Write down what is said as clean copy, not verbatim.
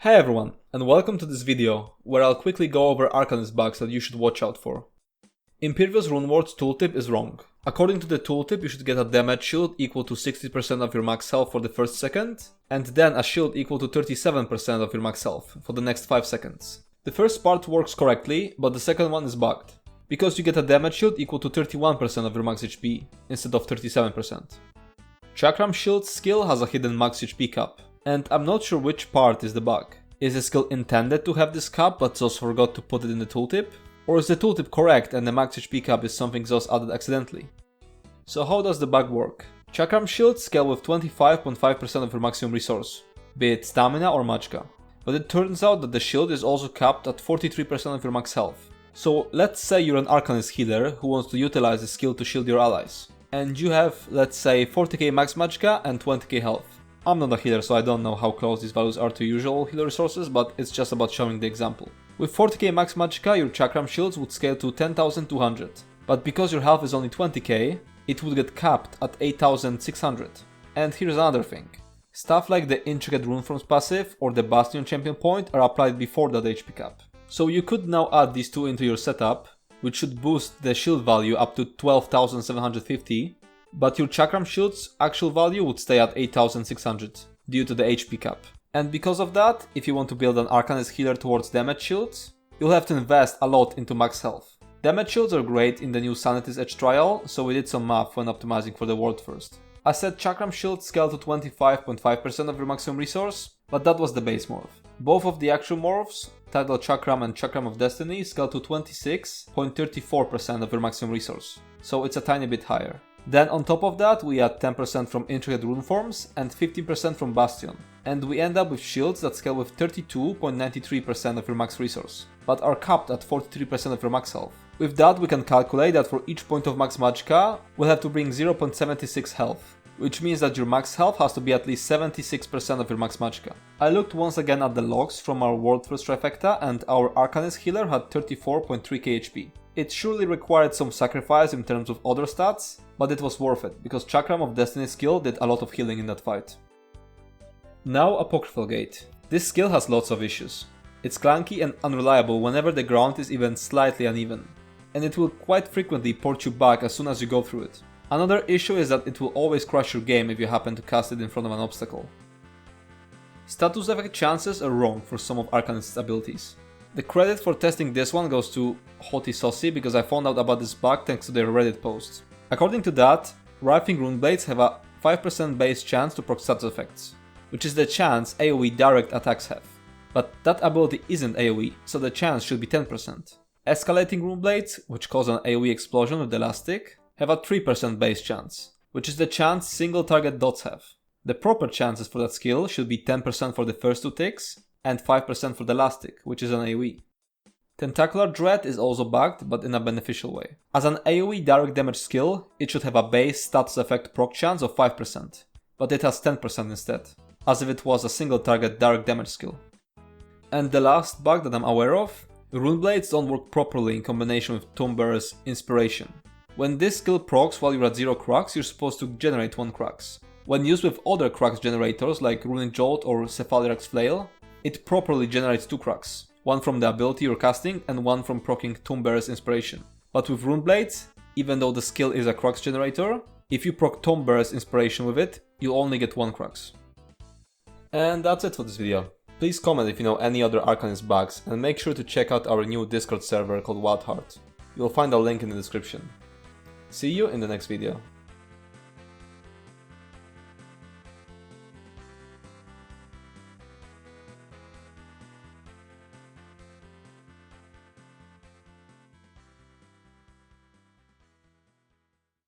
Hey everyone, and welcome to this video, where I'll quickly go over Arcanist bugs that you should watch out for. Impervious Runeward's tooltip is wrong. According to the tooltip, you should get a damage shield equal to 60% of your max health for the first second, and then a shield equal to 37% of your max health for the next 5 seconds. The first part works correctly, but the second one is bugged, because you get a damage shield equal to 31% of your max HP, instead of 37%. Chakram Shields skill has a hidden max HP cap, and I'm not sure which part is the bug. Is the skill intended to have this cap but Zos forgot to put it in the tooltip? Or is the tooltip correct and the max HP cap is something Zos added accidentally? So how does the bug work? Chakram Shields scale with 25.5% of your maximum resource, be it stamina or magicka. But it turns out that the shield is also capped at 43% of your max health. So let's say you're an Arcanist healer who wants to utilize the skill to shield your allies. And you have, let's say, 40k max magicka and 20k health. I'm not a healer, so I don't know how close these values are to usual healer resources, but it's just about showing the example. With 40k max magicka, your Chakram Shields would scale to 10,200, but because your health is only 20k, it would get capped at 8,600. And here's another thing. Stuff like the Intricate Runeforms passive or the Bastion Champion point are applied before that HP cap. So you could now add these two into your setup, which should boost the shield value up to 12,750, but your Chakram Shield's actual value would stay at 8,600 due to the HP cap. And because of that, if you want to build an Arcanist healer towards damage shields, you'll have to invest a lot into max health. Damage shields are great in the new Sanity's Edge trial, so we did some math when optimizing for the world first. I said Chakram Shields scale to 25.5% of your maximum resource, but that was the base morph. Both of the actual morphs, Tidal Chakram and Chakram of Destiny, scale to 26.34% of your maximum resource, so it's a tiny bit higher. Then on top of that, we add 10% from Intricate Runeforms and 15% from Bastion, and we end up with shields that scale with 32.93% of your max resource, but are capped at 43% of your max health. With that, we can calculate that for each point of max magicka, we'll have to bring 0.76 health, which means that your max health has to be at least 76% of your max magicka. I looked once again at the logs from our world first trifecta, and our Arcanist healer had 34.3k HP. It surely required some sacrifice in terms of other stats, but it was worth it, because Chakram of Destiny skill did a lot of healing in that fight. Now Apocryphal Gate. This skill has lots of issues. It's clunky and unreliable whenever the ground is even slightly uneven, and it will quite frequently port you back as soon as you go through it. Another issue is that it will always crash your game if you happen to cast it in front of an obstacle. Status effect chances are wrong for some of Arcanist's abilities. The credit for testing this one goes to Hoti Saucy because I found out about this bug thanks to their Reddit post. According to that, Rifling Runeblades have a 5% base chance to proc status effects, which is the chance AoE direct attacks have. But that ability isn't AoE, so the chance should be 10%. Escalating Runeblades, which cause an AoE explosion with the last tick, have a 3% base chance, which is the chance single target dots have. The proper chances for that skill should be 10% for the first 2 ticks, and 5% for the last tick, which is an AoE. Tentacular Dread is also bugged, but in a beneficial way. As an AoE direct damage skill, it should have a base status effect proc chance of 5%, but it has 10% instead, as if it was a single target direct damage skill. And the last bug that I'm aware of, Runeblades don't work properly in combination with Tome-Bearer's Inspiration. When this skill procs while you're at 0 crux, you're supposed to generate 1 crux. When used with other crux generators like Runic Jolt or Cephalirax Flail, it properly generates 2 crux, one from the ability you're casting and one from proccing Tome-Bearer's Inspiration. But with Runeblades, even though the skill is a crux generator, if you proc Tome-Bearer's Inspiration with it, you'll only get 1 crux. And that's it for this video. Please comment if you know any other Arcanist bugs, and make sure to check out our new Discord server called Wildheart. You'll find a link in the description. See you in the next video.